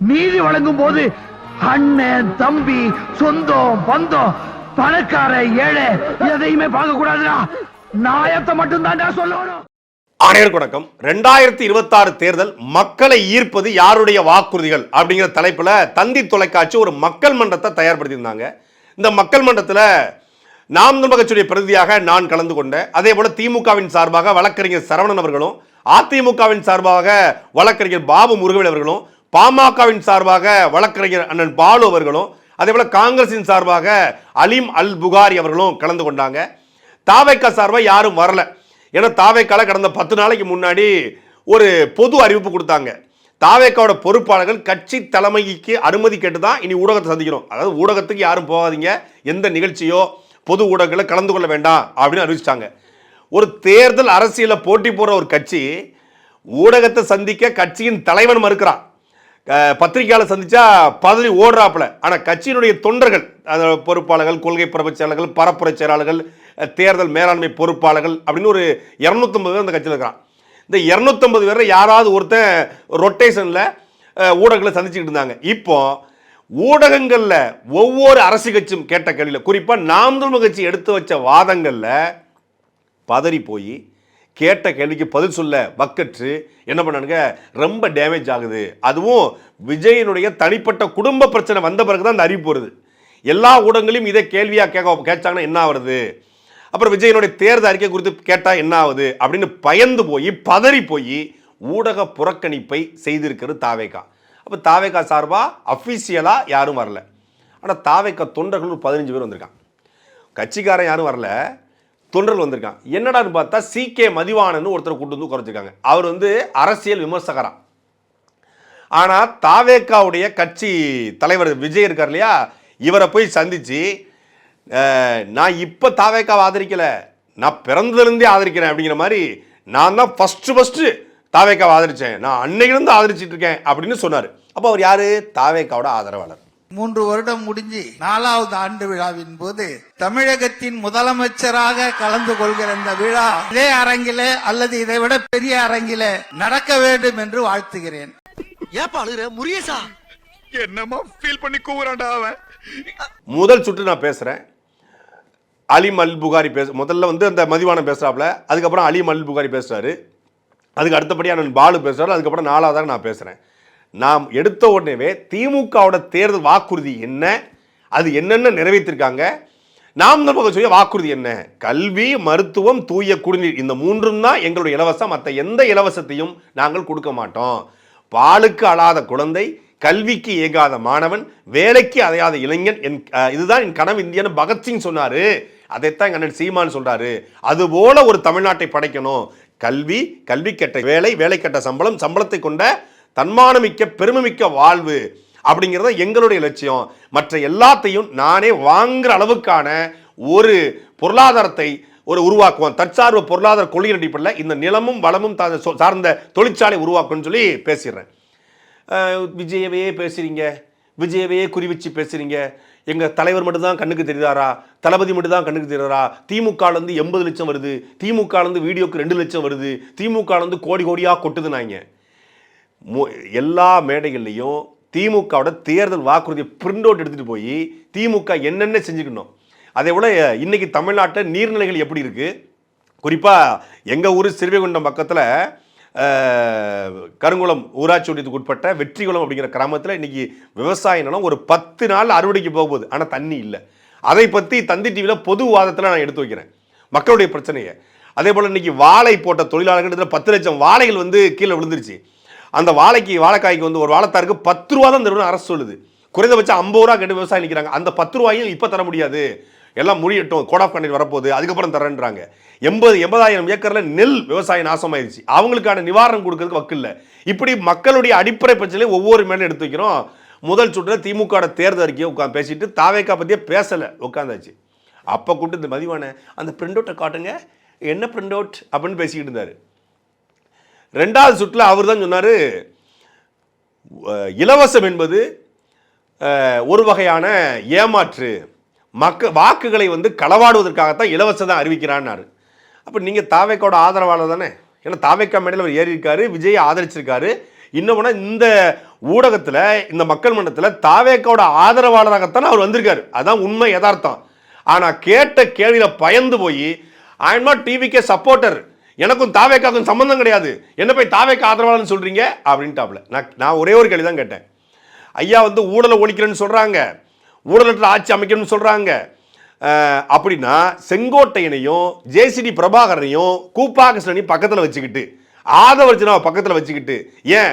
நீதி வழங்கும் போது அண்ணன் தம்பி சொந்தம் பந்தம் பணக்கார ஏழை எதையுமே பார்க்க கூடாதுடா. நாயத்தை மட்டும் தான் சொல்லணும். அனைவருக்கும் வணக்கம். 2026 தேர்தல் மக்களை ஈர்ப்பது யாருடைய வாக்குறுதிகள் அப்படிங்கிற தலைப்புல தந்தி தொலைக்காட்சி ஒரு மக்கள் மன்றத்தை தயார்படுத்தியிருந்தாங்க. இந்த மக்கள் மன்றத்தில் நாம் தமிழர் கட்சியுடைய பிரதிநிதியாக நான் கலந்து கொண்டேன். அதே போல திமுகவின் சார்பாக வழக்கறிஞர் சரவணன் அவர்களும், அதிமுகவின் சார்பாக வழக்கறிஞர் பாபு முருகவேல் அவர்களும், பாமகவின் சார்பாக வழக்கறிஞர் அண்ணன் பாலு அவர்களும், அதே போல காங்கிரசின் சார்பாக அலீம் அல் புகாரி அவர்களும் கலந்து கொண்டாங்க. தாவேக்கா சார்பாக யாரும் வரல. ஏன்னா தாவேக்கால கடந்த 10 நாளைக்கு முன்னாடி ஒரு பொது அறிவிப்பு கொடுத்தாங்க. தாவேக்காவோட பொறுப்பாளர்கள் கட்சி தலைமைக்கு அனுமதி கேட்டு தான் இனி ஊடகத்தை சந்திக்கணும். அதாவது ஊடகத்துக்கு யாரும் போகாதீங்க, எந்த நிகழ்ச்சியோ பொது ஊடகங்களை கலந்து கொள்ள வேண்டாம் அப்படின்னு அறிவிச்சிட்டாங்க. ஒரு தேர்தல் அரசியலில் போட்டி போடுற ஒரு கட்சி ஊடகத்தை சந்திக்க கட்சியின் தலைவன் மறுக்கிறான். பத்திரிகையாளர் சந்திச்சா பதவி ஓடுறாப்புல. ஆனால் கட்சியினுடைய தொண்டர்கள், பொறுப்பாளர்கள், கொள்கை பரப்புரையாளர்கள், பரப்புரை செயலாளர்கள், தேர்தல் மேலாண்மை பொறுப்பாளர்கள் அப்படின்னு ஒரு 250 பேர் அந்த கட்சியில் இருக்கிறான். இந்த 250 பேர் யாராவது ஒருத்தன் ரொட்டேஷனில் ஊடகங்களை சந்திச்சுக்கிட்டு இருந்தாங்க. இப்போ ஊடகங்களில் ஒவ்வொரு அரசு கட்சியும் கேட்ட கேள்வியில், குறிப்பாக நாம் தமிழர் கட்சி எடுத்து வச்ச வாதங்களில் பதறி போய் கேட்ட கேள்விக்கு பதில் சொல்ல வக்கற்று என்ன பண்ணானுங்க, ரொம்ப டேமேஜ் ஆகுது. அதுவும் விஜயனுடைய தனிப்பட்ட குடும்ப பிரச்சனை வந்த பிறகு தான் அந்த அறிவிப்பு வருது. எல்லா ஊடகங்களையும் இதை கேள்வியாக கேட்டாங்கன்னா என்ன ஆகுறது, அப்புறம் விஜயனுடைய தேர்தல் அறிக்கை குறித்து கேட்டால் என்ன ஆகுது அப்படின்னு பயந்து போய் பதறி போய் ஊடக புறக்கணிப்பை செய்திருக்கிறது தாவேக்கா. அப்போ தாவேக்கா சார்பாக அஃபீஷியலாக யாரும் வரல. ஆனால் தாவேக்கா தொண்டர்கள் ஒரு 15 பேர் வந்திருக்கான். கட்சிக்காரன் யாரும் வரல, தொண்டர்கள் வந்திருக்கான். என்னடான்னு பார்த்தா CK மதிவாணன் ஒருத்தர் கூட்டு வந்து குறைச்சிருக்காங்க. அவர் அரசியல் விமர்சகரா. ஆனால் தாவேக்காவுடைய கட்சி தலைவர் விஜய் இருக்கார் இல்லையா, இவரை போய் சந்திச்சு நான் இப்போ தாவேக்காவை ஆதரிக்கல, நான் பிறந்ததுலேருந்தே ஆதரிக்கிறேன் அப்படிங்கிற மாதிரி, நான் தான் ஃபஸ்ட்டு தாவேக்காவை ஆதரித்தேன், நான் அன்னையிலிருந்து ஆதரிச்சிட்டு இருக்கேன் அப்படின்னு சொன்னார். அப்போ அவர் யாரு? தாவேக்காவோட ஆதரவாளர். 3 வருடம் முடிஞ்சு 4வது ஆண்டு விழாவின் போது தமிழகத்தின் முதலமைச்சராக கலந்து கொள்கிற இந்த விழா இதே அரங்கிலே அல்லது இதை விட பெரிய அரங்கிலே நடக்க வேண்டும் என்று வாழ்த்துகிறேன். முதல் சுற்று நான் பேசுறேன். அலீம் அல் புகாரி முதல்ல அந்த மதிவானம் பேசுறாப்ல, அதுக்கப்புறம் அலீம் அல் புகாரி பேசுறாரு, அதுக்கு அடுத்தபடியாக நான் பாலு பேசுறாரு, அதுக்கப்புறம் 4வதாக நான் பேசுறேன். நாம் எடுத்த உடனே திமுகவோட தேர்தல் வாக்குறுதி என்ன, அது என்னென்ன நிறைவேற்றிருக்காங்க, நாம் தமிழர் சொல்ல வாக்குறுதி என்ன, கல்வி, மருத்துவம், தூய குடிநீர், இந்த 3ம் தான் எங்களுடைய இலவசம், மற்ற எந்த இலவசத்தையும் நாங்கள் கொடுக்க மாட்டோம். பாலுக்கு அழாத குழந்தை, கல்விக்கு ஏகாத மாணவன், வேலைக்கு அதையாத இளைஞன், இதுதான் என் கனவு இந்தியன்னு பகத்சிங் சொன்னாரு. அதைத்தான் எங்க அண்ணன் சீமான் சொல்றாரு. அதுபோல ஒரு தமிழ்நாட்டை படைக்கணும். கல்வி, கல்வி கெட்ட வேலை, வேலை கெட்ட சம்பளம், சம்பளத்தை கொண்ட தன்மானமிக்க பெருமைமிக்க வாழ்வு அப்படிங்கிறத எங்களுடைய லட்சியம். மற்ற எல்லாத்தையும் நானே வாங்குற அளவுக்கான ஒரு பொருளாதாரத்தை உருவாக்குவோம். தற்சார்பு பொருளாதார கொள்கை அடிப்படையில் இந்த நிலமும் வளமும் சார்ந்த தொழிற்சாலை உருவாக்குன்னு சொல்லி பேசிடுறேன். விஜயவே பேசுறீங்க, விஜயவே குறிவச்சு பேசுறீங்க, எங்கள் தலைவர் மட்டும்தான் கண்ணுக்கு தெரியுதாரா, தளபதி மட்டும்தான் கண்ணுக்கு தெரியுதாரா, திமுகலேருந்து 80 லட்சம் வருது, திமுகலேருந்து வீடியோக்கு 2 லட்சம் வருது, திமுகலேருந்து கோடி கோடியாக கொட்டுதுனாங்க. எல்லா மேடைகள்லையும் திமுகவோட தேர்தல் வாக்குறுதியை பிரிண்ட் அவுட் எடுத்துகிட்டு போய் திமுக என்னென்ன செஞ்சுக்கணும். அதே போல் இன்னைக்கு தமிழ்நாட்டில் நீர்நிலைகள் எப்படி இருக்குது, குறிப்பாக எங்கள் ஊர் சிறுவைகுண்டம் பக்கத்தில் கருங்குளம் ஊராட்சி ஒன்றியத்துக்கு உட்பட்ட வெற்றிகுளம் அப்படிங்கிற கிராமத்தில் இன்னைக்கு விவசாய நிலம் ஒரு 10 நாள் அறுவடைக்கு போகும்போது, ஆனால் தண்ணி இல்லை. அதை பற்றி தந்தி டிவியில் பொது வாதத்தில் நான் எடுத்து வைக்கிறேன் மக்களுடைய பிரச்சனையை. அதே போல் இன்னைக்கு வாழை போட்ட தொழிலாளர்கள் 10 லட்சம் வாழைகள் கீழே விழுந்துருச்சு. அந்த வாழைக்காய்க்கு ஒரு வாழைத்தாருக்கு 10 ரூபா தான் தருவதுன்னு அரசு சொல்லுது. குறைந்தபட்சம் 50 ரூபா கேட்டு விவசாயம் நிற்கிறாங்க. அந்த 10 ரூபாயும் இப்போ தர முடியாது, எல்லாம் முடியட்டும், கோட் ஆஃப் கண்டக்ட் வரப்போகுது, அதுக்கப்புறம் தரேன்றாங்க. 80,000 ஏக்கரில் நெல் விவசாயம் நாசமாயிருச்சு. அவங்களுக்கான நிவாரணம் கொடுக்கறதுக்கு வக்கு இல்லை. இப்படி மக்களுடைய அடிப்படை பிரச்சனையை ஒவ்வொரு மேலும் எடுத்து வைக்கிறோம். முதல் சுற்றில் திமுக தேர்தல் அறிக்கையை உட்காந்து பேசிட்டு தாவேக்கா பற்றியே பேசலை, உட்காந்தாச்சு. அப்போ கூப்பிட்டு இந்த மதிவான அந்த பிரிண்ட் அவுட்டை காட்டுங்க, என்ன பிரிண்ட் அவுட் அப்படின்னு பேசிக்கிட்டு இருந்தார். 2வது சுற்றில் அவர் தான் சொன்னார், இலவசம் என்பது ஒரு வகையான ஏமாற்று, வாக்குகளை களவாடுவதற்காகத்தான் இலவசம் தான் அறிவிக்கிறான்னாரு. அப்போ நீங்கள் தாவேக்காவோட ஆதரவாளர் தானே, ஏன்னா தாவேக்கா மேடையில் அவர் ஏறி இருக்காரு, விஜயை ஆதரிச்சிருக்காரு. இன்னும் இந்த ஊடகத்துல இந்த மக்கள் மன்றத்தில் தாவேக்காவோட ஆதரவாளராகத்தான் அவர் வந்திருக்காரு. அதான் உண்மை, யதார்த்தம். ஆனா கேட்ட கேள்வியில பயந்து போய் ஐ எம் நாட் டிவிகே சப்போர்ட்டர், எனக்கும் தாவேக்காவுக்கும் சம்பந்தம் கிடையாது, என்ன போய் தாவேக்கா ஆதரவாளர்னு சொல்றீங்க அப்படின்ட்டாப்ல. நான் ஒரே ஒரு கேள்வி தான் கேட்டேன். ஐயா ஊழலை ஒழிக்கிறேன்னு சொல்றாங்க, ஊழலற்ற ஆட்சி அமைக்கணும்னு சொல்றாங்க. அப்படின்னா செங்கோட்டையனையும் ஜேசிடி பிரபாகரனையும் கூப்பாகிருஷ்ணனையும் பக்கத்தில் வச்சுக்கிட்டு, ஆதவர்ஜனாவை பக்கத்தில் வச்சுக்கிட்டு, ஏன்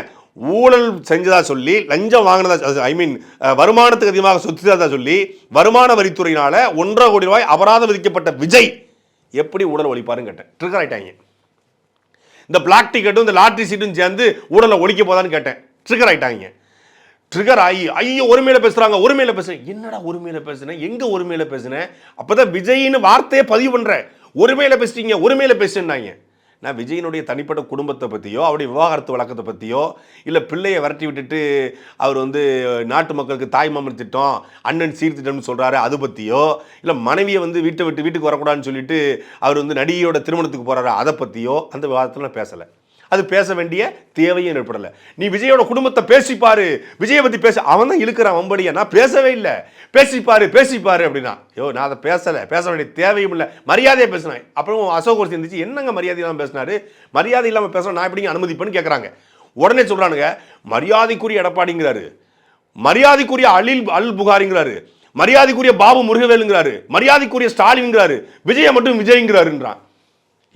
ஊழல் செஞ்சதா சொல்லி லஞ்சம் வாங்கினதா, ஐ மீன் வருமானத்துக்கு அதிகமாக சொத்துதா சொல்லி வருமான வரித்துறையினால 1.5 கோடி ரூபாய் அபராதம் விதிக்கப்பட்ட விஜய் எப்படி ஊழல் ஒழிப்பாருன்னு கேட்டேன். ட்ரிகர் ஆயிட்டாங்க. இந்த பிளாக் டிக்கெட்டும் இந்த லாட்ரி சீட்டும் சேர்ந்து ஊழலை ஒழிக்க போதான்னு கேட்டேன். ட்ரிகர் ஆயிட்டாங்க. ட்ரிகர் ஆகி ஐயோ ஒருமையில பேசுறாங்க, ஒருமையில பேசுறேன். என்னடா ஒருமையில பேசுனேன், எங்க ஒருமையில பேசுனேன்? அப்பதான் விஜயின்னு வார்த்தையை பதிவு பண்றேன். ஒருமையில பேசிட்டீங்க, ஒருமையில பேசுனாங்க. நான் விஜயனுடைய தனிப்பட்ட குடும்பத்தை பற்றியோ அவருடைய விவாகரத்து வழக்கத்தை பற்றியோ இல்லை பிள்ளையை விரட்டி விட்டுட்டு அவர் நாட்டு மக்களுக்கு தாய்மாமன் திட்டம் அண்ணன் சீர்திட்டம்னு சொல்கிறாரு அது பற்றியோ இல்லை மனைவியை வீட்டை விட்டு வீட்டுக்கு வரக்கூடாதுன்னு சொல்லிட்டு அவர் நடிகையோட திருமணத்துக்கு போகிறாரு அதை பற்றியோ அந்த விவாதத்தில் நான் பேசலை. அது பேச வேண்டிய தேவையும் ஏற்படலை. நீ விஜயோட குடும்பத்தை பேசிப்பாரு, விஜயை பற்றி பேச, அவன் தான் இழுக்கிறான் வம்படியா. நான் பேசவே இல்லை, பேசிப்பாரு அப்படின்னா. நான் அதை பேச வேண்டிய தேவையும் இல்லை, மரியாதையை பேசினேன். அப்புறம் அசோக் ஒரு இருந்துச்சு, என்னங்க மரியாதை இல்லாமல் பேசினாரு, மரியாதை இல்லாமல் பேசணும் நான் எப்படிங்க அனுமதிப்பேன்னு கேட்குறாங்க. உடனே சொல்கிறானுங்க மரியாதைக்குரிய எடப்பாடிங்கிறாரு, மரியாதைக்குரிய அல் புகாரிங்கிறாரு, மரியாதைக்குரிய பாபு முருகவேலுங்கிறாரு, மரியாதைக்குரிய ஸ்டாலின்ங்கிறாரு, விஜயை மட்டும் விஜய்ங்கிறாருன்றான்.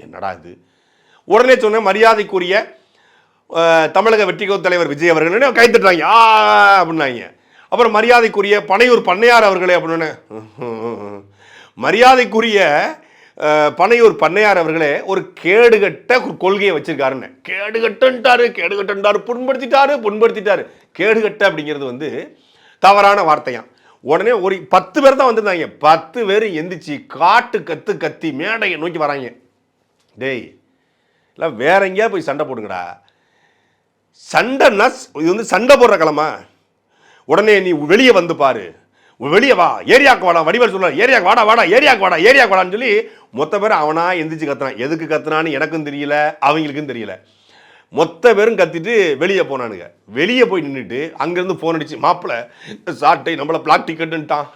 என்னடா இது? உடனே சொன்ன மரியாதைக்குரிய தமிழக வெற்றிக்கோ தலைவர் விஜய் அவர்கள் கைத்தட்டுறாங்க அப்படின்னாங்க. அப்புறம் மரியாதைக்குரிய பனையூர் பண்ணையார் அவர்களே அப்படின்னு, மரியாதைக்குரிய பனையூர் பண்ணையார் அவர்களே ஒரு கேடுகட்ட கொள்கையை வச்சிருக்காருன்னு. கேடுகட்டாரு, புண்படுத்திட்டாரு. கேடுகட்ட அப்படிங்கிறது தவறான வார்த்தையாம். உடனே ஒரு 10 பேர் தான் வந்திருந்தாங்க. 10 பேர் எந்திரிச்சு காட்டு கத்தி மேடையை நோக்கி வராங்க. டேய் இல்லை வேற எங்கேயா போய் சண்டை போடுங்கடா. சண்டைன்னா இது சண்டை போடுற கிழமை. உடனே நீ வெளியே வந்து பாரு, வெளியே வா, ஏரியாவுக்கு வாடா, வடிவேல் சொல்ல ஏரியாவுக்கு வாடா ஏரியாவுக்கு வாடான்னு சொல்லி மொத்த பேர் அவனா எந்திரிச்சு கத்துனான். எதுக்கு கத்துனான்னு எனக்கும் தெரியல, அவங்களுக்கும் தெரியல. மொத்த பேரும் கத்திட்டு வெளியே போனானுங்க. வெளியே போய் நின்றுட்டு அங்கேருந்து ஃபோன் அடிச்சு, மாப்பிள்ள இந்த சாட்டை நம்மளை பிளாக் டிக்கெட்டுன்ட்டான்,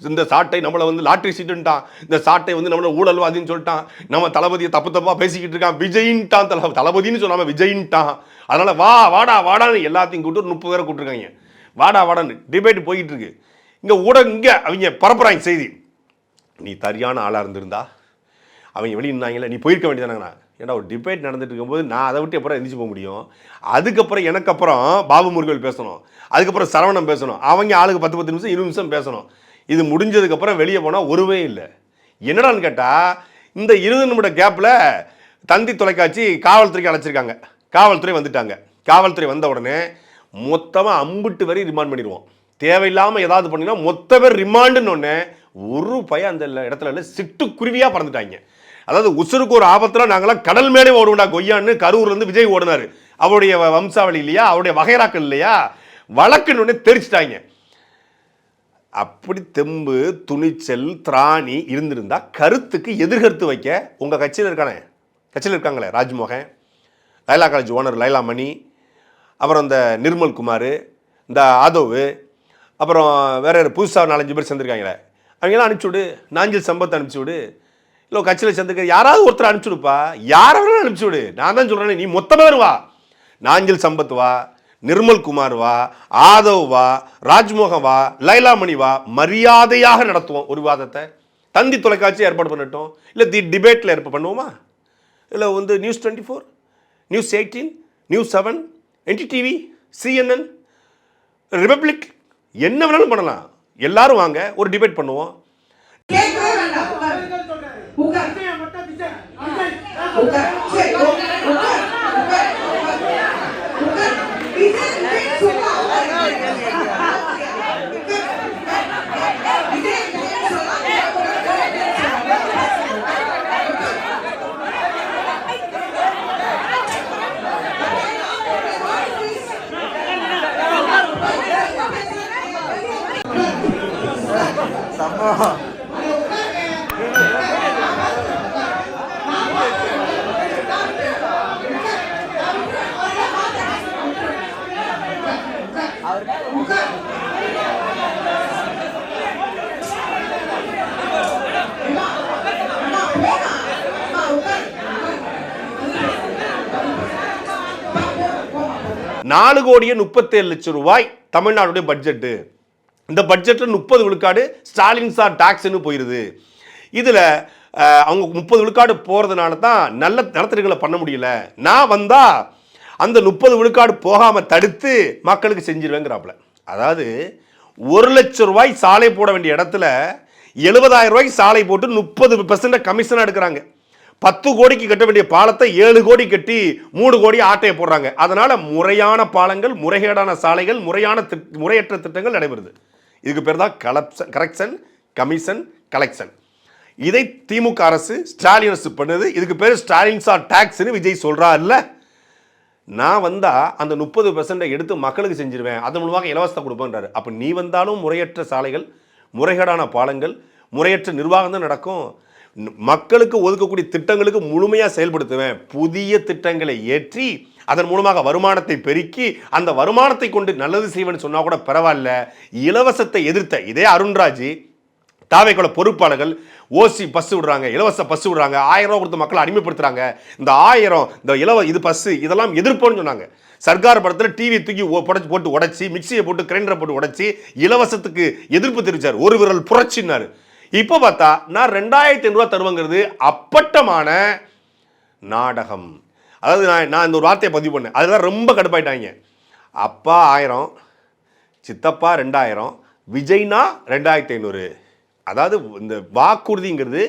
இந்த சாட்டை நம்மளை லாட்ரி சீட்டுன்ட்டான், இந்த சாட்டை நம்மளை ஊழல்வாதின்னு சொல்லிட்டான், நம்ம தளபதியை தப்பாக பேசிக்கிட்டு இருக்கான், விஜயின்ட்டான், தளபதினு சொல்லாமல் விஜயின்ட்டான், அதனால் வாடான்னு எல்லாத்தையும் கூப்பிட்டு 30 பேரை கூப்பிட்டுருக்காங்க. வாடான்னு டிபேட் போய்கிட்டு இருக்கு. இங்கே இங்கே அவங்க பரப்புறாங்க செய்தி. நீ சரியான ஆளாக இருந்திருந்தா அவங்க வெளியே இருந்தாங்களே, நீ போயிருக்க வேண்டியதானங்கண்ணா. ஏன்னா ஒரு டிபேட் நடந்துட்டு இருக்கும்போது நான் அதை விட்டு எப்பறம் எந்திரிச்சு போக முடியும்? அதுக்கப்புறம் எனக்கு அப்புறம் பாபு முருகல் பேசணும், அதுக்கப்புறம் சரவணன் பேசணும், அவங்க ஆளுக்கு 10 நிமிஷம் 20 நிமிஷம் பேசணும். இது முடிஞ்சதுக்கப்புறம் வெளியே போனால் ஒருவே இல்லை. என்னடான்னு கேட்டால் இந்த 20 நிமிட கேப்பில் தந்தி தொலைக்காட்சி காவல்துறைக்கு அழைச்சிருக்காங்க. காவல்துறை வந்துட்டாங்க. காவல்துறை வந்த உடனே மொத்தமாக 50 வரை ரிமாண்ட் பண்ணிடுவோம். தேவையில்லாமல் ஏதாவது பண்ணினா மொத்த பேர் ரிமாண்டுன்னு ஒன்று ஒரு பையன் அந்த இடத்துல சிட்டுக்குருவியாக பறந்துட்டாங்க. அதாவது உசுருக்கு ஒரு ஆபத்தில் நாங்களாம் கடல் மேலே ஓடுவோம்டா கொய்யான்னு கரூர்லேருந்து விஜய் ஓடினார். அவருடைய வம்சாவளி இல்லையா, அவருடைய வகைராக்கள் இல்லையா, வழக்குன்னு ஒன்று தெரிச்சிட்டாங்க. அப்படி தெம்பு துணிச்சல் திராணி இருந்திருந்தா கருத்துக்கு எதிர்கருத்து வைக்க உங்கள் கட்சியில் இருக்காங்களே ராஜ்மோகன், லைலா காலேஜ் ஓனர் லைலா மணி, அப்புறம் இந்த நிர்மல் குமார், இந்த ஆதவ், அப்புறம் வேற புதுசாக 4-5 பேர் சேர்ந்துருக்காங்களே, அவங்களாம் அனுப்பிச்சுவிடு. நாஞ்சில் சம்பத் அனுப்பிச்சுவிடு, இல்லை கட்சியில் சேர்ந்துக்க யாராவது ஒருத்தர் அனுப்பிச்சுடுப்பா, யாராவது அனுப்பிச்சுவிடு. நான் தான் சொல்கிறேன், நீ மொத்தமாக வா, நாஞ்சில் சம்பத் வா, நிர்மல் குமார் வா, ஆதவ் வா, ராஜ்மோகன் வா, லைலா மணி வா, மரியாதையாக நடத்துவோம் ஒரு விவாதத்தை. தந்தி தொலைக்காட்சி ஏற்பாடு பண்ணட்டும், இல்லை டிபேட்டில் ஏற்பாடு பண்ணுவோமா, இல்லை news 24, news 18, news 7, NDTV, CNN, republic, என்ன வேணாலும் பண்ணலாம். எல்லாரும் வாங்க ஒரு டிபேட் பண்ணுவோம். 4,37,00,000 ரூபாய் தமிழ்நாடுடைய பட்ஜெட்டு. இந்த பட்ஜெட்ல 30 விழுக்காடு ஸ்டாலின் சார் டாக்ஸ்னு போயிருது. இதுல அவங்க 30 விழுக்காடு போறதுனால தான் நல்ல நலத்திட்டங்களை பண்ண முடியல. நான் வந்தா அந்த 30 விழுக்காடு போகாம தடுத்து மக்களுக்கு செஞ்சிருவேங்கிறாப்ல. அதாவது 1,00,000 ரூபாய் சாலை போட வேண்டிய இடத்துல 70,000 ரூபாய்க்கு சாலை போட்டு 30% கமிஷன் எடுக்கிறாங்க. 10 கோடிக்கு கட்ட வேண்டிய பாலத்தை 7 கோடி கட்டி 3 கோடி ஆட்டையை போடுறாங்க. அதனால முறையான பாலங்கள், முறைகேடான சாலைகள், முறையற்ற திட்டங்கள் நடைபெறுது. இதுக்கு பேர் தான் கரெக்ஷன், கமிஷன், கலெக்ஷன். இதை திமுக அரசு, ஸ்டாலின் அரசு பண்ணுது. இதுக்கு பேர் ஸ்டாலின் சார் டாக்ஸ்னு விஜய் சொல்றாருல்ல. நான் வந்தா அந்த 30% எடுத்து மக்களுக்கு செஞ்சிருவேன், அதன் மூலமாக இலவசத்தை கொடுப்பேன்றாரு. அப்ப நீ வந்தாலும் முறையற்ற சாலைகள், முறைகேடான பாலங்கள், முறையற்ற நிர்வாகம் தான் நடக்கும். மக்களுக்கு ஒதுக்கக்கூடிய திட்டங்களுக்கு முழுமையாக செயல்படுத்துவேன். புதிய திட்டங்களை ஏற்றி அதன் மூலமாக வருமானத்தை பெருக்கி அந்த வருமானத்தை கொண்டு நல்லது செய்வேன்னு சொன்னா கூட பரவாயில்ல. இலவசத்தை எதிர்த்த இதே அருண்ராஜ், தாவேக்குள்ள பொறுப்பாளர்கள் ஓசி பஸ் விடுறாங்க, இலவச பஸ் விடுறாங்க, 1000 ரூபா கொடுத்து மக்களை அடிமைப்படுத்துறாங்க. இந்த 1000 இது பஸ் இதெல்லாம் எதிர்ப்போன்னு சொன்னாங்க. சர்க்கார் படத்தில் டிவி தூக்கி போட்டு உடைச்சி, மிக்சியை போட்டு கிரைண்டரை போட்டு உடைச்சி இலவசத்துக்கு எதிர்ப்பு தெரிவிச்சார். ஒரு விரல் புரட்சினாரு. இப்போ பார்த்தா நான் 2,500 ரூபா தருவங்கிறது அப்பட்டமான நாடகம். அதாவது நான் இந்த ஒரு வார்த்தையை பதிவு பண்ணேன். அதெல்லாம் ரொம்ப கடுப்பாயிட்டாங்க. அப்பா 1000, சித்தப்பா 2000, விஜய்னா 2,500. அதாவது இந்த வாக்குறுதிங்கிறது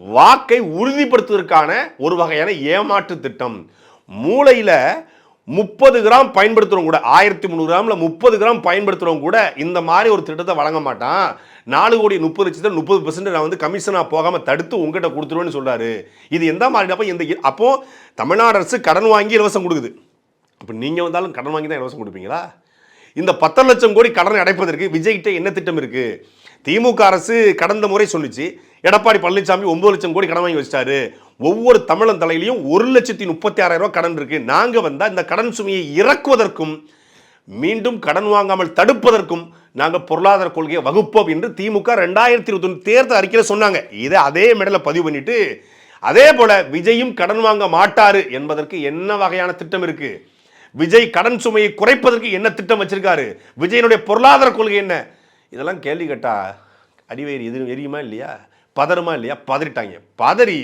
வாக்கை உறுதிப்படுத்துவதற்கான ஒரு வகையான ஏமாற்று திட்டம். மூளையில 30 கிராம் பயன்படுத்துறவங்க கூட, 1300 கிராம்ல 30 கிராம் பயன்படுத்துறவங்க கூட இந்த மாதிரி ஒரு திட்டத்தை வழங்க மாட்டான். 4,30,00,000 30% நான் வந்து கமிஷனா போகாம தடுத்து உங்ககிட்ட கொடுத்துருவேன்னு சொல்றாரு. இது எந்த மாதிரி? அப்போ தமிழ்நாடு அரசு கடன் வாங்கி இலவசம் கொடுக்குது. அப்ப நீங்க வந்தாலும் கடன் வாங்கி தான் இலவசம் கொடுப்பீங்களா? இந்த 10 லட்சம் கோடி கடனை அடைப்பதற்கு விஜய்கிட்ட என்ன திட்டம் இருக்கு? திமுக அரசு கடந்த முறை சொல்லிச்சு, எடப்பாடி பழனிசாமி 9 லட்சம் கோடி கடன் வாங்கி வச்சிட்டாரு. ஒவ்வொரு தமிழன் தலையிலையும் 1,36,000 ரூபாய் கடன் இருக்கு. நாங்க வந்தா இந்த கடன் சுமையை இறக்குவதற்கும் மீண்டும் கடன் வாங்காமல் தடுப்பதற்கும் நாங்க பொருளாதார கொள்கையை வகுப்போம் என்று திமுக 2021 தேர்தல் அறிக்கையில் சொன்னாங்க. இதை அதே மேடல பதிவு பண்ணிட்டு, அதே போல விஜயும் கடன் வாங்க மாட்டாரு என்பதற்கு என்ன வகையான திட்டம் இருக்கு? விஜய் கடன் சுமையை குறைப்பதற்கு என்ன திட்டம் வச்சிருக்காரு? விஜயனுடைய பொருளாதார கொள்கை என்ன? இதெல்லாம் கேள்வி கேட்டா அடிவயிறு எது எரியுமா இல்லையா? பதறுமா இல்லையா? பதறிட்டாங்க. பதறி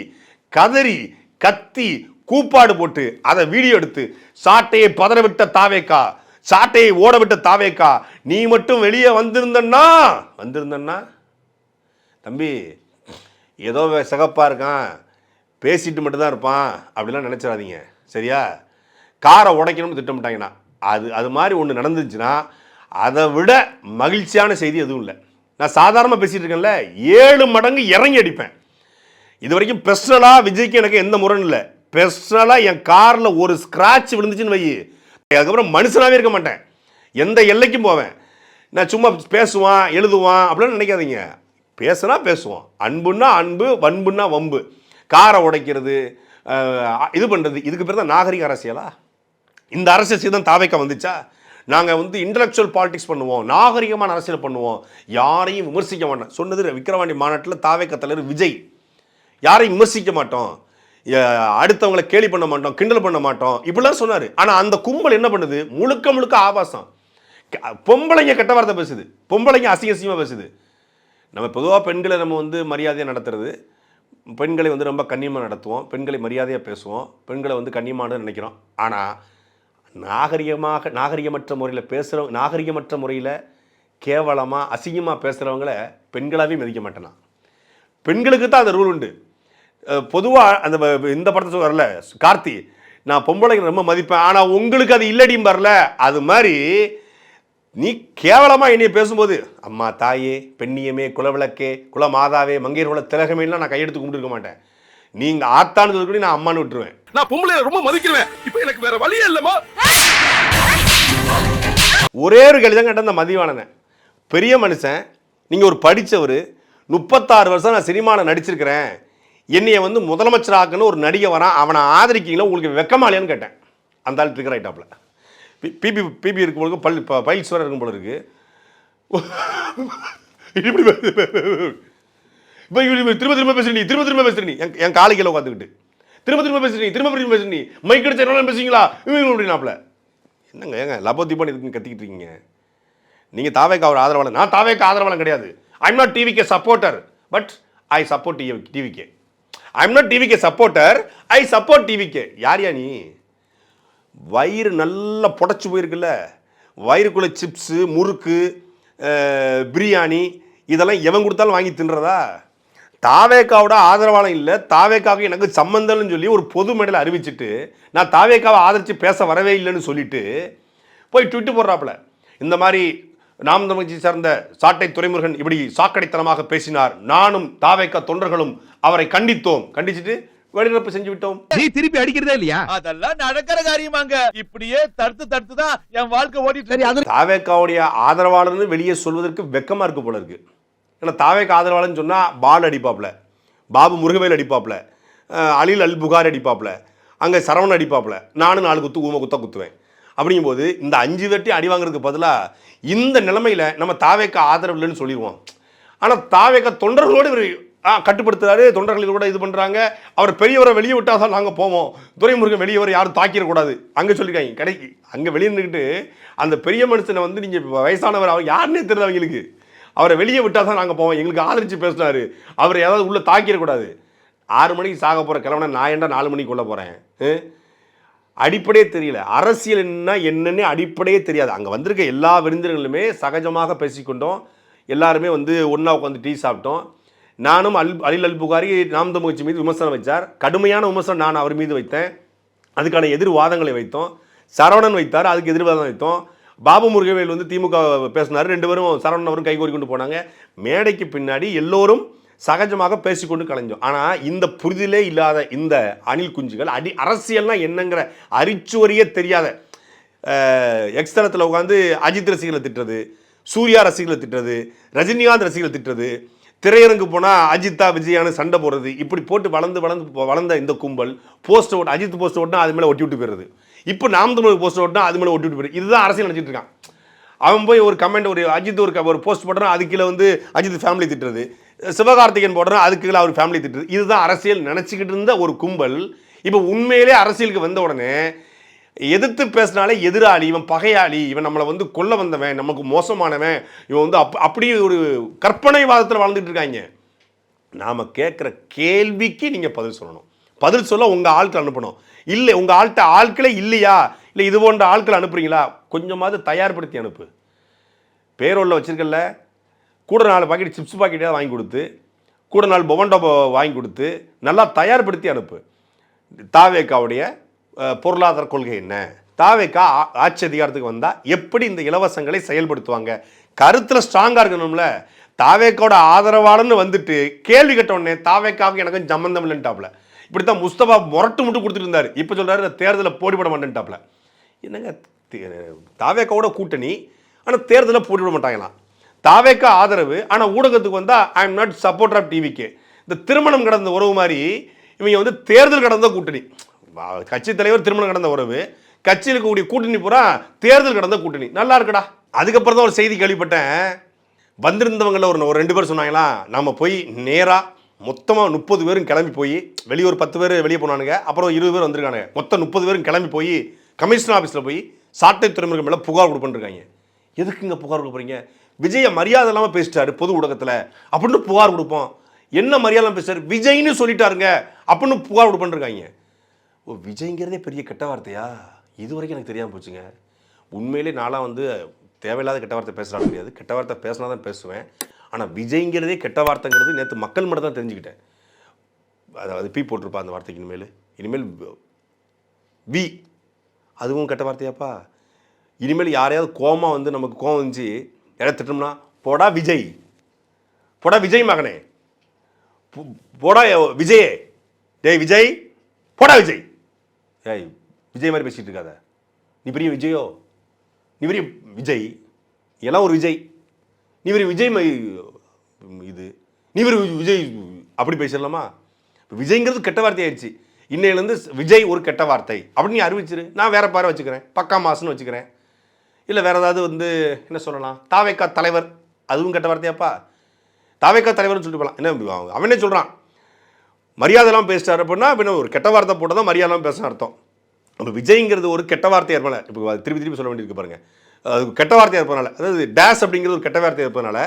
கதறி கத்தி கூப்பாடு போட்டு அதை வீடியோ எடுத்து சாட்டையை பதறவிட்ட தாவேக்கா, சாட்டையை ஓடவிட்ட தாவேக்கா, நீ மட்டும் வெளியே வந்திருந்தன்னா தம்பி ஏதோ சிகப்பா இருக்கான், பேசிட்டு மட்டும்தான் இருப்பான் அப்படிலாம் நினைச்சிடாதீங்க, சரியா? காரை உடைக்கணும்னு திட்டமிட்டாங்கன்னா அது மாதிரி ஒன்று நடந்துச்சுன்னா அதை விட மகிழ்ச்சியான செய்தி எதுவும் இல்லை. நான் சாதாரணமாக பேசிட்டு இருக்கேன்ல, 7 மடங்கு இறங்கி அடிப்பேன். இது வரைக்கும் பர்சனலாக விஜய்க்கு எனக்கு எந்த முரணும் இல்லை. பர்சனலாக என் காரில் ஒரு ஸ்க்ராட்ச் விழுந்துச்சுன்னு வை, அதுக்கப்புறம் மனுஷனாகவே இருக்க மாட்டேன், எந்த எல்லைக்கும் போவேன். நான் சும்மா பேசுவான் எழுதுவான் அப்படின்னு நினைக்காதீங்க. பேசுனா பேசுவோம், அன்புன்னா அன்பு, வன்புன்னா வம்பு. காரை உடைக்கிறது, இது பண்ணுறது, இதுக்கு பேர் தான் நாகரிக அரசியலா? இந்த அரசியல் தான் தாவேக்கா வந்துச்சா? நாங்கள் வந்து இன்டலெக்சுவல் பாலிடிக்ஸ் பண்ணுவோம், நாகரிகமான அரசியல் பண்ணுவோம், யாரையும் விமர்சிக்க மாட்டோம் சொன்னது விக்கிரவாண்டி மாநாட்டில் தாவேக்கா தலைவர் விஜய். யாரையும் விமர்சிக்க மாட்டோம், அடுத்தவங்களை கேலி பண்ண மாட்டோம், கிண்டல் பண்ண மாட்டோம் இப்படிலாம் சொன்னார். ஆனால் அந்த கும்பல் என்ன பண்ணுது? முழுக்க முழுக்க ஆபாசம். பொம்பளைங்க கெட்ட வார்த்தை பேசுது, பொம்பளைங்க அசிங்கமாக பேசுது. நம்ம பொதுவாக பெண்களை நம்ம வந்து மரியாதையாக நடத்துறது, பெண்களை வந்து ரொம்ப கண்ணியமாக நடத்துவோம், பெண்களை மரியாதையாக பேசுவோம், பெண்களை வந்து கண்ணியமானு நினைக்கிறோம். ஆனால் நாகரிகமற்ற முறையில் கேவலமாக அசிங்கமாக பேசுகிறவங்கள பெண்களாகவே மதிக்க மாட்டேனா. பெண்களுக்கு தான் அந்த ரூல் உண்டு. பொதுவாக அந்த இந்த படத்தை சொல்ல கார்த்தி, நான் பொம்பளைங்க ரொம்ப மதிப்பேன், ஆனால் உங்களுக்கு அது இல்லடியும் வரல. அது மாதிரி நீ கேவலமாக என்னைய பேசும்போது, அம்மா தாயே, பெண்ணியமே, குலவிளக்கே, குலமாதாவே, மங்கையர் குல திலகமேலாம் நான் கையெடுத்து கும்பிட்டு இருக்க மாட்டேன். நீங்க ஆத்தான்னு சொல்லி நான் அம்மானு விட்டுருவேன். நான் பொம்பளை ரொம்ப மதிக்கிறேன், இப்போ எனக்கு வேற வழியே இல்லைமா. ஒரே ஒரு கேள்வி தான் கேட்ட அந்த மதிவானனை, பெரிய மனுஷன், நீங்க ஒரு படித்தவர், 36 வருஷம் நான் சினிமாவில் நடிச்சிருக்கிறேன், என்னைய வந்து முதலமைச்சர் ஆக்குன்னு ஒரு நடிகை வரான், அவனை ஆதரிக்கீங்களா? உங்களுக்கு வெக்கமாலையான்னு கேட்டேன். அந்த ஆள் ட்ரிகர் ஆகிட்டாப்ல. பிபி இருக்கும் பொழுது பைல்ஸ் வர இருக்கும் போல இருக்கு. திரும்ப பேசுறீ, என் காலைக்கில உட்காந்துக்கிட்டு திரும்ப பேசுறீ, திரும்ப பேசுறீ, மைக் அடிச்சா பேசுறீங்களா அப்படின்னாப்ல. என்னங்க ஏங்க லபோதிபான் இதுக்கு கத்திக்கிட்டு இருக்கீங்க? நீங்கள் தாவேக்கா ஒரு ஆதரவாளர், நான் தாவேக்கா ஆதரவாளர் கிடையாது. ஐ am not TVK supporter, but I support TVK. I am not TVK supporter, I support TVK. யார் நீ? வயிறு நல்லா புடச்சி போயிருக்குல்ல, வயிறுக்குள்ள சிப்ஸு, முறுக்கு, பிரியாணி இதெல்லாம் எவன் கொடுத்தாலும் வாங்கி தின்றதா? தாவேக்காவோட ஆதரவாளம் இல்லை, தாவேக்காவுக்கு எனக்கு சம்பந்தம்னு சொல்லி ஒரு பொது மேடையில் அறிவிச்சுட்டு நான் தாவேக்காவை ஆதரித்து பேச வரவே இல்லைன்னு சொல்லிட்டு போய் ட்விட்டு போடுறாப்புல. இந்த மாதிரி நாம் தமிழ் கட்சி சார்ந்த சாட்டை துரைமுருகன் இப்படி சாக்கடைத்தனமாக பேசினார், நானும் தாவேக்கா தொண்டர்களும் அவரை கண்டித்தோம், கண்டிச்சுட்டு வெளிநடப்பு செஞ்சு விட்டோம். நீ திருப்பி அடிக்கிறதே இல்லையா? அதெல்லாம் நடக்கிற காரியமாங்க. இப்படியே தடுத்து தான் என் வாழ்க்கை ஓடிட்டு. தாவேக்காவுடைய ஆதரவாளர்னு வெளியே சொல்வதற்கு வெக்கமா இருக்கு போல இருக்கு. ஏன்னா தாவேக்கா ஆதரவாளர்னு சொன்னா பால் அடிப்பாப்ல, பாபு முருகவேல் அடிப்பாப்ல, அலில் அல் புகார் அடிப்பாப்ல, அங்கே சரவணன் அடிப்பாப்ல, நானும் 4 குத்து ஊம குத்தா குத்துவேன். அப்படிங்கும்போது இந்த 5 வெட்டி அடி வாங்குறதுக்கு பதிலாக இந்த நிலைமையில நம்ம தாவேக்கா ஆதரவு இல்லைன்னு சொல்லிடுவோம். ஆனால் தாவேக்கா தொண்டர்களோடு இவர் கட்டுப்படுத்துறாரு, தொண்டர்கள் கூட இது பண்றாங்க. அவர் பெரியவரை வெளியே விட்டா தான் நாங்கள் போவோம், துரைமுருகன் வெளியவரை யாரும் தாக்கிடக்கூடாது அங்கே சொல்லியிருக்காங்க. கடைக்கு அங்கே வெளியே நின்றுக்கிட்டு அந்த பெரிய மனுஷனை வந்து நீங்கள் வயசானவர், அவர் யாருன்னே தெரியல அவங்களுக்கு, அவரை வெளியே விட்டா தான் நாங்கள் போவோம், எங்களுக்கு ஆதரிச்சு பேசினாரு, அவரை ஏதாவது உள்ள தாக்கிடக்கூடாது. 6 மணிக்கு சாக போகிற கிழவனை நான் ஏன்டா 4 மணிக்கு கொள்ள போகிறேன்? அடிப்படையே தெரியல. அரசியல் என்னன்னு அடிப்படையே தெரியாது. அங்கே வந்திருக்க எல்லா விருந்தினர்களுமே சகஜமாக பேசிக்கொண்டோம், எல்லாருமே வந்து ஒன்றா உட்காந்து டீ சாப்பிட்டோம். நானும் அலில் அல் புகாரி நாம் தமிழ் கட்சி மீது விமர்சனம் வைத்தார், கடுமையான விமர்சனம் நான் அவர் மீது வைத்தேன், அதுக்கான எதிர்வாதங்களை வைத்தோம். சரவணன் வைத்தார், அதுக்கு எதிர்வாதம் வைத்தோம். பாபு முருகவேல் வந்து திமுக பேசினார், 2 பேரும் சரவணன் அவரும் கைகோரி கொண்டு போனாங்க. மேடைக்கு பின்னாடி எல்லோரும் சகஜமாக பேசிக்கொண்டு கலைஞ்சோம். ஆனால் இந்த புரிதலே இல்லாத இந்த அணில் குஞ்சுகள், அரசியல்னா என்னங்கிற அரிச்சுவரியே தெரியாத எக்ஸ்தலத்தில் உட்காந்து அஜித் ரசிகளை திட்டுறது, சூர்யா ரசிகளை திட்டுறது, ரஜினிகாந்த் ரசிகளை திட்டுறது, திரையரங்கு போனால் அஜித்தா விஜயானு சண்டை போடுறது, இப்படி போட்டு வளர்ந்த இந்த கும்பல் போஸ்ட் ஓட்டு, அஜித் போஸ்ட் ஓட்டினா அது மேலே ஒட்டி விட்டு போயிடுறது, இப்போ நாம் தமிழ் போஸ்ட் ஓட்டினா அது மேலே ஒட்டி விட்டு போயிடுது. இதுதான் அரசியல் நினச்சிட்டு இருக்கான். அவன் போய் ஒரு கமெண்ட், ஒரு அஜித் ஒரு போஸ்ட் போடுறான், அது கீழே வந்து அஜித் ஃபேமிலி திட்டுறது, சிவகார்த்திகேயன் போடுறான், அதுக்கு கீழே அவர் ஃபேமிலி திட்டுறது. இதுதான் அரசியல் நினச்சிக்கிட்டு இருந்த ஒரு கும்பல் இப்போ உண்மையிலே அரசியலுக்கு வந்த உடனே எதிர்த்து பேசினாலே எதிராளி, இவன் பகையாளி, இவன் நம்மளை வந்து கொல்ல வந்தவன், நமக்கு மோசமானவன், இவன் வந்து அப்படி ஒரு கற்பனைவாதத்தில் வாழ்ந்துட்டு இருக்காங்க. நாம் கேட்குற கேள்விக்கு நீங்கள் பதில் சொல்லணும். பதில் சொல்ல உங்கள் ஆட்கள் அனுப்பணும். இல்லை உங்கள் ஆட்களே இல்லையா, இல்லை இது போன்ற ஆட்கள் அனுப்புறீங்களா, கொஞ்சமாவது தயார்படுத்தி அனுப்பு. பேரோலில் வச்சிருக்கல, கூட 4 பாக்கெட் சிப்ஸ் பாக்கெட்டாக வாங்கி கொடுத்து, கூட 4 பொவன்டோ வாங்கி கொடுத்து நல்லா தயார்படுத்தி அனுப்பு. தாவேக்காவுடைய பொருளாதார கொள்கை என்ன, தாவேக்கா ஆட்சி அதிகாரத்துக்கு வந்தால் எப்படி இந்த இலவசங்களை செயல்படுத்துவாங்க, கருத்தில் ஸ்ட்ராங்காக இருக்கணும்ல. தாவேக்காவோட ஆதரவாளர்னு வந்துட்டு கேள்வி கேட்டோடனே தாவேக்காவுக்கு எனக்கு சம்பந்தம் இல்லைன்ட்டாப்ல. இப்படித்தான் முஸ்தபா முரட்டு மட்டும் கொடுத்துட்டு இருந்தார். இப்போ சொல்கிறாரு தேர்தலில் போட்டிவிட மாட்டேன்ட்டாப்ல. என்னங்க தாவேக்காவோட கூட்டணி, ஆனால் தேர்தலில் போட்டிவிட மாட்டாங்களாம். தாவேக்கா ஆதரவு, ஆனால் ஊடகத்துக்கு வந்தால் I am not supporter of TVK. இந்த திருமணம் கடந்த உறவு மாதிரி இவங்க வந்து தேர்தல் கடந்த கூட்டணி. கட்சி தலைவர் திருமணம் கடந்த உறவு, கட்சியில் இருக்கக்கூடிய கூட்டணி பூரா தேர்தல் கடந்த கூட்டணி. நல்லா இருக்குடா. அதுக்கப்புறம் தான் ஒரு செய்தி கேள்விப்பட்டேன், வந்திருந்தவங்கள ஒரு 2 பேர் சொன்னாங்களா, நம்ம போய் நேராக மொத்தமாக 30 பேரும் கிளம்பி போய், வெளியூர் 10 பேர் வெளியே போனானுங்க, அப்புறம் 20 பேர் வந்திருக்கானுங்க, மொத்தம் 30 பேரும் கிளம்பி போய் கமிஷனர் ஆஃபீஸில் போய் சாட்டை துறைமுருகன் மேலே புகார் கொடுப்பேன்ருக்காங்க. எதுக்குங்க புகார் கொடுக்க போகிறீங்க? விஜயை மரியாதை இல்லாமல் பேசிட்டாரு பொது ஊடகத்தில் அப்படின்னு புகார் கொடுப்போம். என்ன மரியாதை பேசுறாரு, விஜய்னு சொல்லிட்டாருங்க அப்படின்னு புகார் கொடுப்பேன்ருக்காங்க. ஓ, விஜய்ங்கிறதே பெரிய கெட்ட வார்த்தையா? இது வரைக்கும் எனக்கு தெரியாமல் போச்சுங்க. உண்மையிலே நான்லாம் வந்து தேவையில்லாத கெட்ட வார்த்தை பேசுகிறாங்க கிடையாது, கெட்ட வார்த்தை பேசினா தான் பேசுவேன். ஆனால் விஜய்ங்கிறதே கெட்ட வார்த்தைங்கிறது நேற்று மக்கள் மட்டும் தான் தெரிஞ்சுக்கிட்டேன். அதாவது பி போட்டிருப்பா அந்த வார்த்தைக்கு, இனிமேல் வி, அதுவும் கெட்ட வார்த்தையாப்பா. இனிமேல் யாரையாவது கோமா வந்து நமக்கு கோவம் வந்துச்சு யாராவது திட்டோம்னா, போடா விஜய், போடா விஜய் மகனே, போடா விஜயே, டேய் விஜய், போடா விஜய், ஏய் விஜய் மாதிரி பேசிகிட்டு இருக்காத, நீ பெரிய விஜயோ, நீ பெரிய விஜய், எல்லாம் ஒரு விஜய், நீ பெரிய விஜய் இது, நீ பெரிய விஜய், அப்படி பேசிடலாமா? விஜய்ங்கிறது கெட்ட வார்த்தை ஆயிடுச்சு. இன்னையிலேருந்து விஜய் ஒரு கெட்ட வார்த்தை அப்படின்னு நீ அறிவிச்சிரு. நான் வேற பாரு வச்சுக்கிறேன், பக்கா மாசுன்னு வச்சுக்கிறேன். இல்லை வேற ஏதாவது வந்து என்ன சொல்லலாம், தாவேக்கா தலைவர், அதுவும் கெட்ட வார்த்தையாப்பா. தாவேக்கா தலைவர்னு சொல்லிட்டு போகலாம். என்ன அவனே சொல்கிறான் மரியாதைலாம் பேசிட்டார் அப்படின்னா, அப்படின்னா ஒரு கெட்ட வார்த்தை போட்டால் தான் மரியாதைலாம் பேச அர்த்தம். நம்ம விஜய்ங்கிறது ஒரு கெட்ட வார்த்தை ஏற்பனால, இப்போ திருப்பி திருப்பி சொல்ல வேண்டியிருக்கு பாருங்க, அது கெட்ட வார்த்தை ஏற்பனால, அதாவது டேஸ் அப்படிங்கிறது ஒரு கெட்ட வார்த்தை ஏற்பனால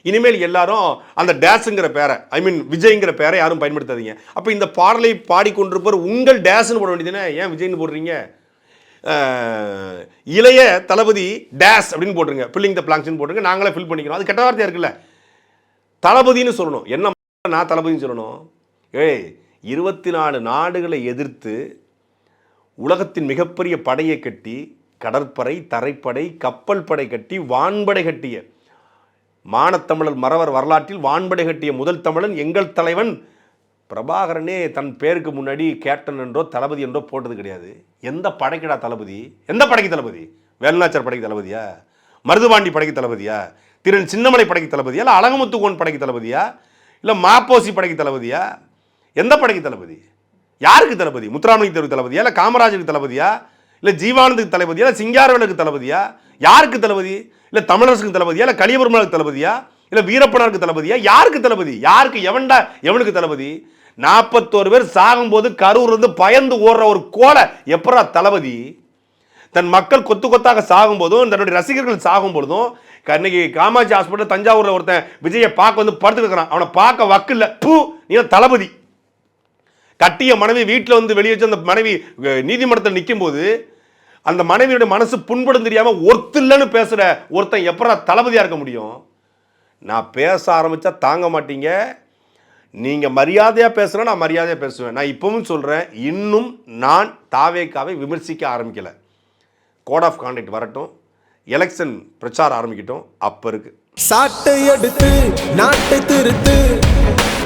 இனிமேல் எல்லாரும் அந்த டேஸுங்கிற பேரை, ஐ மீன் விஜய்ங்கிற பேரை யாரும் பயன்படுத்தாதீங்க. அப்போ இந்த பாடலை பாடிக்கொண்டிருப்பவர் உங்கள் டேஸ்ன்னு போட வேண்டியதுன்னு ஏன் விஜய்னு போடுறீங்க? இளைய தளபதி டேஸ் அப்படின்னு போட்டுருங்க, ஃபில்லிங் த பிளாங்க்ஸ்னு போட்டுருங்க, நாங்களே ஃபில் பண்ணிக்கிறோம். அது கெட்ட வார்த்தையாக இருக்குல்ல. தளபதினு சொல்லணும். என்ன நான் தளபதினு சொல்லணும்? 24 நாடுகளை எதிர்த்து உலகத்தின் மிகப்பெரிய படையை கட்டி, கடற்படை, தரைப்படை, கப்பல் படை கட்டி, வான்படை கட்டிய மானத்தமிழர் மறவர் வரலாற்றில் வான்படை கட்டிய முதல் தமிழன் எங்கள் தலைவன் பிரபாகரனே தன் பேருக்கு முன்னாடி கேப்டன் என்றோ தளபதி என்றோ போட்டது கிடையாது. எந்த படைக்கடா தளபதி? எந்த படைக்கு தளபதி? வேலுநாச்சியார் படைக்கு தளபதியா? மருதுபாண்டி படைக்கு தளபதியா? திரு சின்னமலை படைக்கு தளபதியா? இல்லை அழகுமுத்துக்கோன் படைக்கு தளபதியா? இல்லை மாப்போசி படைக்கு தளபதியா? எந்த படைக்கு தளபதி? யாருக்கு தளபதி? முத்துராமலிங்க தேவருக்கு தளபதியா? இல்லை காமராஜருக்கு தளபதியா? இல்லை ஜீவானந்துக்கு தளபதியா? இல்லை சிங்காரவேலுக்கு தளபதியா? யாருக்கு தளபதி? இல்லை தமிழரசுக்கு தளபதியா? இல்லை கலியபெருமாளுக்கு தளபதியா? இல்லை வீரப்பனாருக்கு தளபதியா? யாருக்கு தளபதி? யாருக்கு எவன்டா எவனுக்கு தளபதி? 41 பேர் சாகும்போது கரூர் இருந்து பயந்து ஓடுற ஒரு கோலை எப்பரா தளபதி? தன் மக்கள் கொத்து கொத்தாக சாகும் போதும், தன்னுடைய ரசிகர்கள் சாகும் பொழுதும், இன்னைக்கு காமாட்சி ஹாஸ்பிட்டல் தஞ்சாவூர்ல ஒருத்தன் விஜயை பார்க்க வந்து படுத்துட்டு இருக்கிறான். அவனை பார்க்க வக்கு இல்லை. பூ, நீ தளபதி. கட்டிய மனைவி வீட்டில் வந்து வெளியே வச்சு அந்த மனைவி நீதிமன்றத்தில் நிற்கும் போது அந்த மனைவியுடைய மனசு புண்படும் தெரியாம ஒருத்தில்லன்னு பேசுற ஒருத்தன் எப்பரா தளபதியா இருக்க முடியும்? நான் பேச ஆரம்பிச்சா தாங்க மாட்டீங்க. நீங்க மரியாதையா பேசுனா நான் மரியாதையா பேசுவேன். நான் இப்பவும் சொல்றேன், இன்னும் நான் தாவேக்காவை விமர்சிக்க ஆரம்பிக்கல. கோட் ஆஃப் கான்டக்ட் வரட்டும், எலெக்ஷன் பிரச்சாரம் ஆரம்பிக்கட்டும், அப்ப இருக்கு. சாட்டை எடுத்து நாட்டை திருத்து.